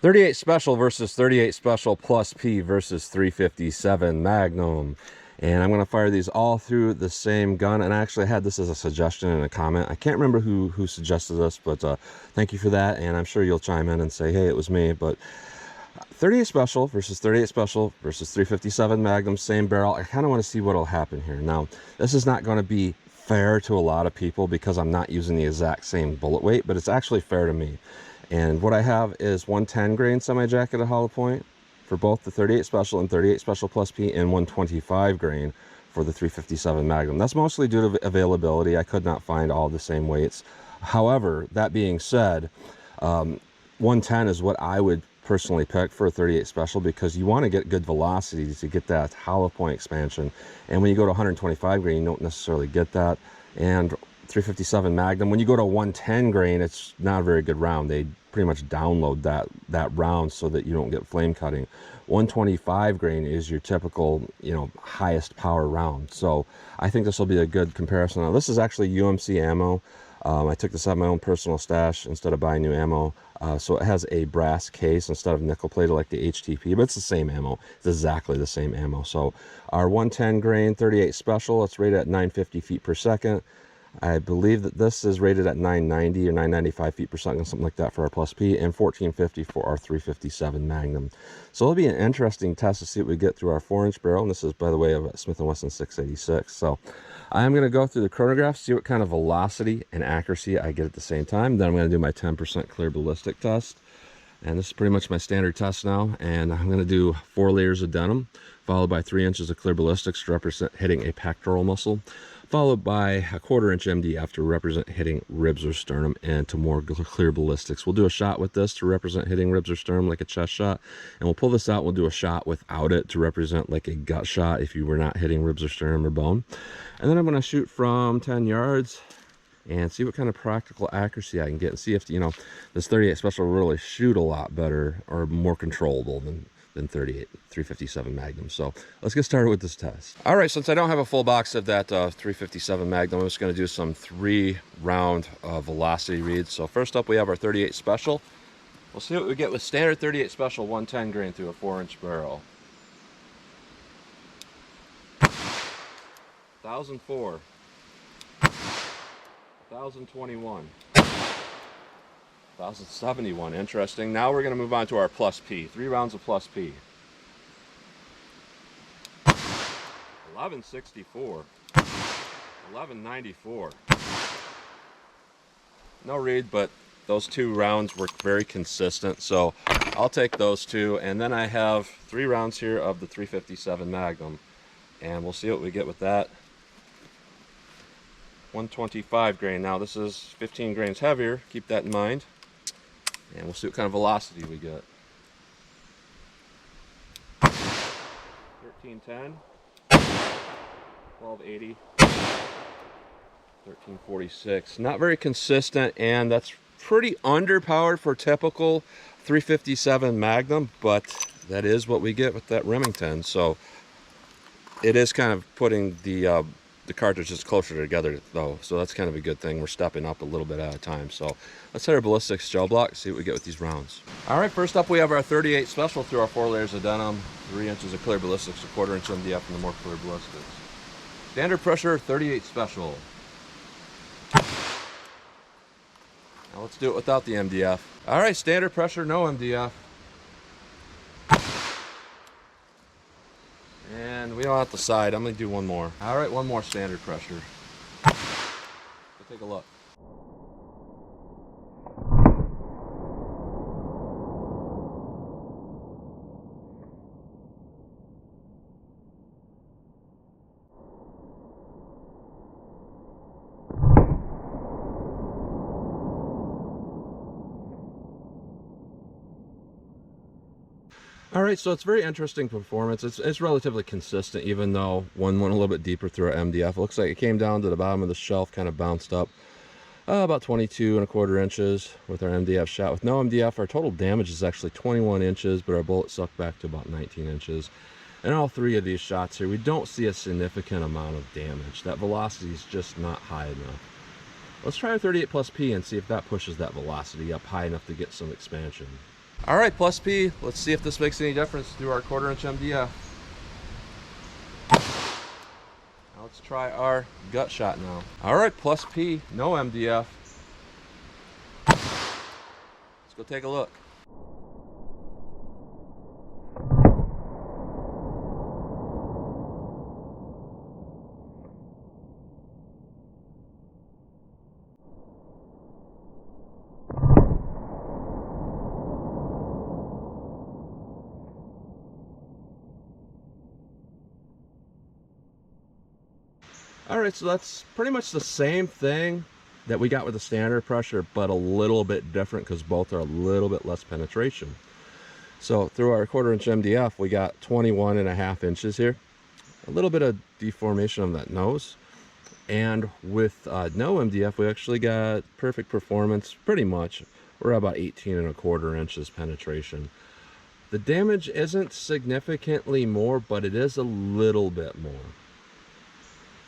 38 Special versus 38 Special plus P versus 357 Magnum. And I'm going to fire these all through the same gun. And I actually had this as a suggestion in a comment. I can't remember who suggested this, but thank you for that. And I'm sure you'll chime in and say, hey, it was me. But 38 Special versus 38 Special versus 357 Magnum, same barrel. I kind of want to see what will happen here. Now, this is not going to be fair to a lot of people because I'm not using the exact same bullet weight, but it's actually fair to me. And what I have is 110 grain semi-jacketed hollow point for both the 38 Special and 38 Special plus P, and 125 grain for the 357 Magnum. That's mostly due to availability. I could not find all the same weights. However, that being said, 110 is what I would personally pick for a 38 Special because you want to get good velocity to get that hollow point expansion. And when you go to 125 grain, you don't necessarily get that. And 357 Magnum, when you go to 110 grain, it's not a very good round. They pretty much download that round so that you don't get flame cutting. 125 grain is your typical, highest power round. So I think this will be a good comparison. Now, this is actually UMC ammo. I took this out of my own personal stash instead of buying new ammo. So it has a brass case instead of nickel plated like the HTP, but it's the same ammo. It's exactly the same ammo. So our 110 grain 38 Special, it's rated at 950 feet per second. I believe that this is rated at 990 or 995 feet per second, something like that for our plus P, and 1450 for our 357 Magnum. So it'll be an interesting test to see what we get through our 4-inch barrel. And this is, by the way, a Smith & Wesson 686. So I'm going to go through the chronograph, see what kind of velocity and accuracy I get at the same time. Then I'm going to do my 10% clear ballistic test. And this is pretty much my standard test now. And I'm going to do 4 layers of denim, followed by 3 inches of clear ballistics to represent hitting a pectoral muscle, followed by a 1/4 inch MDF to represent hitting ribs or sternum, and to more clear ballistics. We'll do a shot with this to represent hitting ribs or sternum like a chest shot, and we'll pull this out. We'll do a shot without it to represent like a gut shot if you were not hitting ribs or sternum or bone. And then I'm going to shoot from 10 yards and see what kind of practical accuracy I can get, and see if this 38 Special will really shoot a lot better or more controllable than 38 357 Magnum. So let's get started with this test. All right, since I don't have a full box of that 357 Magnum, I'm just going to do some 3-round velocity reads. So first up, we have our 38 Special. We'll see what we get with standard 38 Special 110 grain through a 4-inch barrel. 1004, 1021, 1071. Interesting. Now we're going to move on to our plus P. 3 rounds of plus P. 1164, 1194. No read, but those 2 rounds were very consistent, so I'll take those 2. And then I have 3 rounds here of the 357 Magnum, and we'll see what we get with that. 125 grain. Now this is 15 grains heavier, keep that in mind. And we'll see what kind of velocity we get. 1310, 1280, 1346. Not very consistent, and that's pretty underpowered for typical 357 Magnum, but that is what we get with that Remington. So it is kind of putting the cartridges closer together though, so that's kind of a good thing. We're stepping up a little bit at a time. So let's hit our ballistics gel block, see what we get with these rounds. All right, first up we have our 38 Special through our 4 layers of denim, 3 inches of clear ballistics, a 1/4 inch MDF, and the more clear ballistics. Standard pressure 38 Special. Now let's do it without the MDF. All right, standard pressure, no MDF. And we don't have to side. I'm going to do one more. All right, one more standard pressure. Let's take a look. All right, so it's very interesting performance. It's relatively consistent, even though one went a little bit deeper through our MDF. It looks like it came down to the bottom of the shelf, kind of bounced up about 22 1/4 inches with our MDF shot. With no MDF, our total damage is actually 21 inches, but our bullet sucked back to about 19 inches. In all 3 of these shots here, we don't see a significant amount of damage. That velocity is just not high enough. Let's try our 38 plus P and see if that pushes that velocity up high enough to get some expansion. All right, plus P, let's see if this makes any difference through our 1/4 inch MDF. Now let's try our gut shot now. All right, plus P, no MDF. Let's go take a look. All right, so that's pretty much the same thing that we got with the standard pressure, but a little bit different because both are a little bit less penetration. So through our 1/4 inch MDF, we got 21.5 inches here. A little bit of deformation on that nose. And with no MDF, we actually got perfect performance, pretty much. We're about 18.25 inches penetration. The damage isn't significantly more, but it is a little bit more.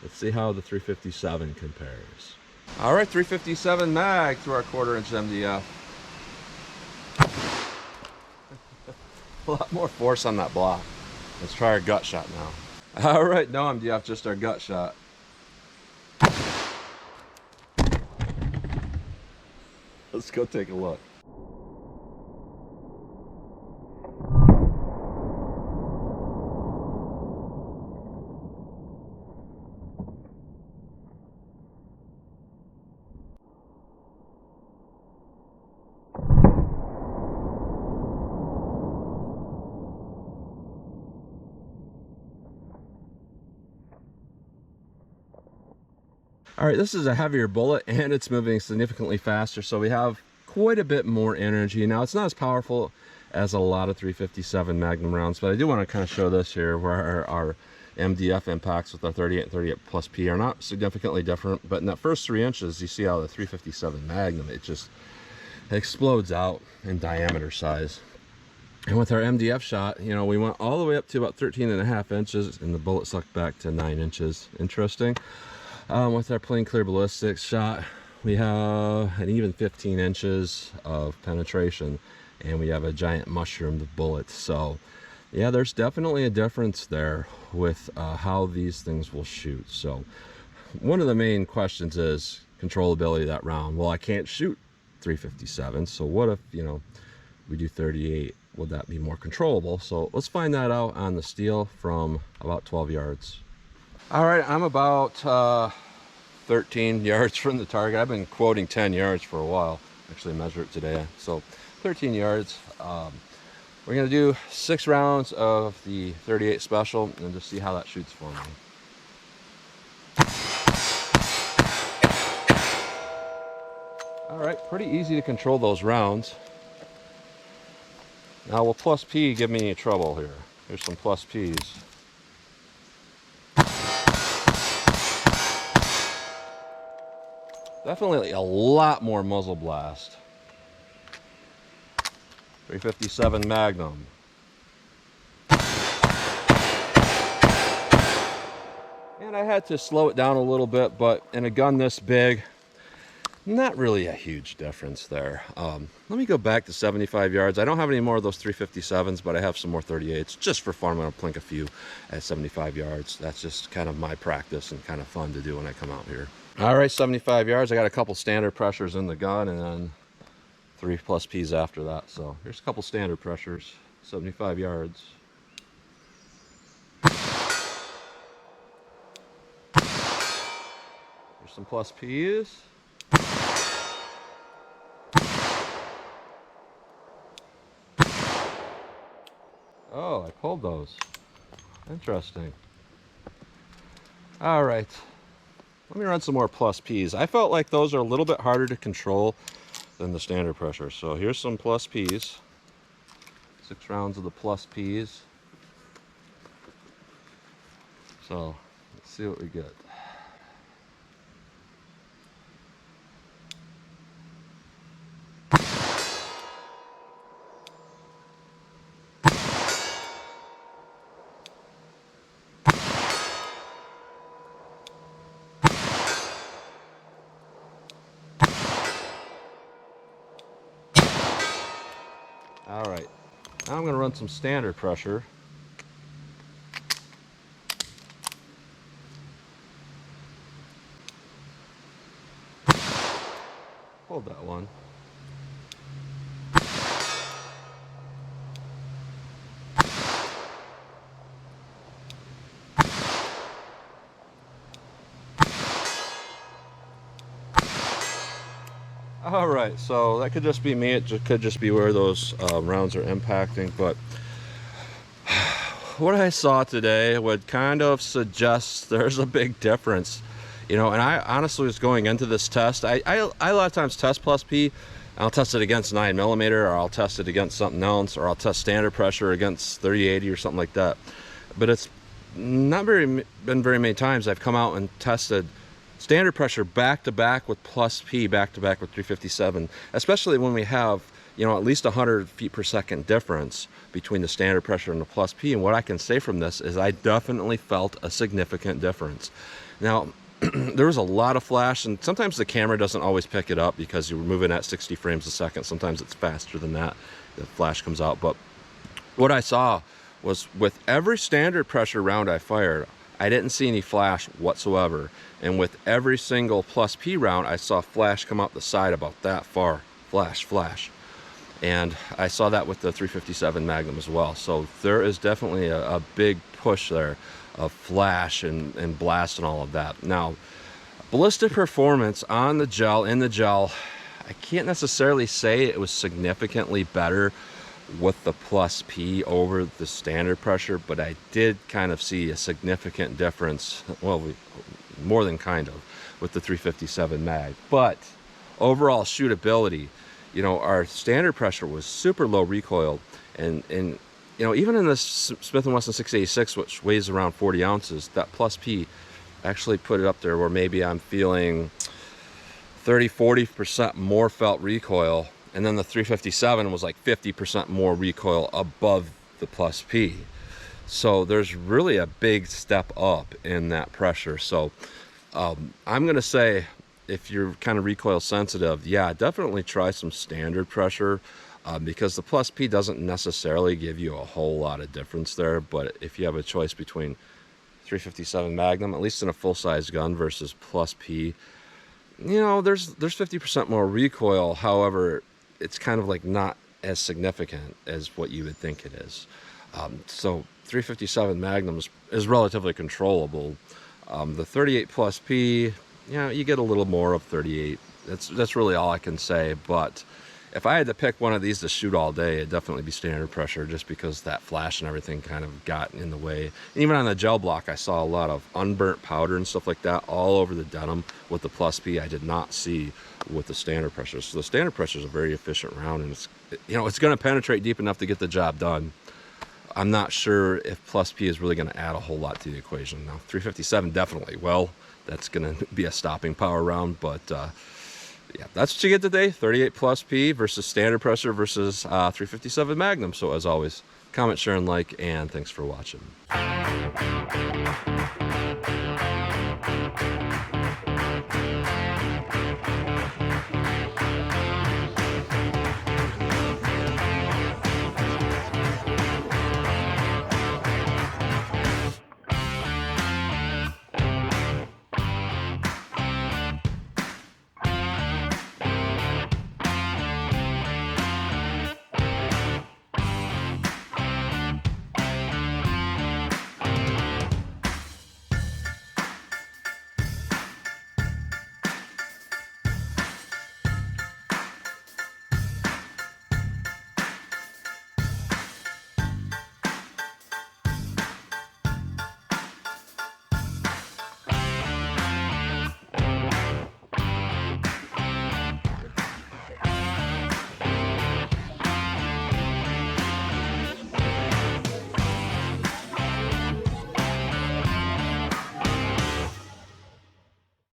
Let's see how the 357 compares. All right, 357 mag through our 1/4 inch MDF. A lot more force on that block. Let's try our gut shot now. All right, no MDF, just our gut shot. Let's go take a look. All right, this is a heavier bullet and it's moving significantly faster, so we have quite a bit more energy. Now, it's not as powerful as a lot of 357 Magnum rounds, but I do want to kind of show this here where our MDF impacts with our 38 and 38 plus P are not significantly different, but in that first 3 inches, you see how the 357 Magnum, it just explodes out in diameter size. And with our MDF shot, you know, we went all the way up to about 13.5 inches and the bullet sucked back to 9 inches. Interesting. With our plain clear ballistics shot, we have an even 15 inches of penetration and we have a giant mushroom bullet. So yeah, there's definitely a difference there with how these things will shoot. So one of the main questions is controllability of that round. Well, I can't shoot 357, so what if, you know, we do 38? Would that be more controllable? So let's find that out on the steel from about 12 yards. All right, I'm about 13 yards from the target. I've been quoting 10 yards for a while. Actually measured it today, so 13 yards. We're gonna do 6 rounds of the 38 Special and just see how that shoots for me. All right, pretty easy to control those rounds. Now, will plus P give me any trouble here? Here's some plus Ps. Definitely a lot more muzzle blast. 357 Magnum. And I had to slow it down a little bit, but in a gun this big, not really a huge difference there. Let me go back to 75 yards. I don't have any more of those 357s, but I have some more 38s. Just for fun, I'm gonna plink a few at 75 yards. That's just kind of my practice and kind of fun to do when I come out here. All right, 75 yards. I got a couple standard pressures in the gun and then 3 plus Ps after that. So here's a couple standard pressures, 75 yards. Here's some plus Ps. Oh, I pulled those. Interesting. All right. Let me run some more plus Ps. I felt like those are a little bit harder to control than the standard pressure. So here's some plus Ps. 6 rounds of the plus Ps. So let's see what we get. All right, now I'm gonna run some standard pressure. Hold that one. All right, so that could just be me. It could just be where those rounds are impacting. But what I saw today would kind of suggest there's a big difference. You know, and I honestly was going into this test. I a lot of times test plus P. I'll test it against 9mm, or I'll test it against something else, or I'll test standard pressure against 3080 or something like that. But it's not been very many times I've come out and tested standard pressure back to back with plus P, back to back with 357, especially when we have, you know, at least 100 feet per second difference between the standard pressure and the plus P. And what I can say from this is I definitely felt a significant difference. Now, there was a lot of flash, and sometimes the camera doesn't always pick it up because you're moving at 60 frames a second. Sometimes it's faster than that, the flash comes out. But what I saw was with every standard pressure round I fired, I didn't see any flash whatsoever. And with every single plus P round, I saw flash come out the side about that far. Flash, flash. And I saw that with the 357 Magnum as well. So there is definitely a big push there of flash and blast and all of that. Now, ballistic performance on the gel, in the gel, I can't necessarily say it was significantly better with the plus P over the standard pressure, but I did kind of see a significant difference, well, more than kind of, with the 357 mag. But overall shootability, you know, our standard pressure was super low recoil, and you know, even in this Smith & Wesson 686, which weighs around 40 ounces, that plus P actually put it up there where maybe I'm feeling 30-40% more felt recoil, and then the 357 was like 50% more recoil above the plus P. So there's really a big step up in that pressure. So I'm gonna say, if you're kind of recoil sensitive, yeah, definitely try some standard pressure, because the plus P doesn't necessarily give you a whole lot of difference there. But if you have a choice between 357 Magnum, at least in a full-size gun, versus plus P, you know, there's 50% more recoil. However, it's kind of like not as significant as what you would think it is. So 357 Magnum is relatively controllable. The 38 plus P, you know, you get a little more of 38. That's really all I can say. But if I had to pick one of these to shoot all day, it'd definitely be standard pressure, just because that flash and everything kind of got in the way. And even on the gel block, I saw a lot of unburnt powder and stuff like that all over the denim with the plus P. I did not see with the standard pressure. So the standard pressure is a very efficient round, and it's, you know, it's going to penetrate deep enough to get the job done. I'm not sure if plus P is really going to add a whole lot to the equation. Now, 357 definitely. Well, that's going to be a stopping power round, but yeah, that's what you get today. 38 plus P versus standard pressure versus 357 Magnum. So as always, comment, share, and like, and thanks for watching.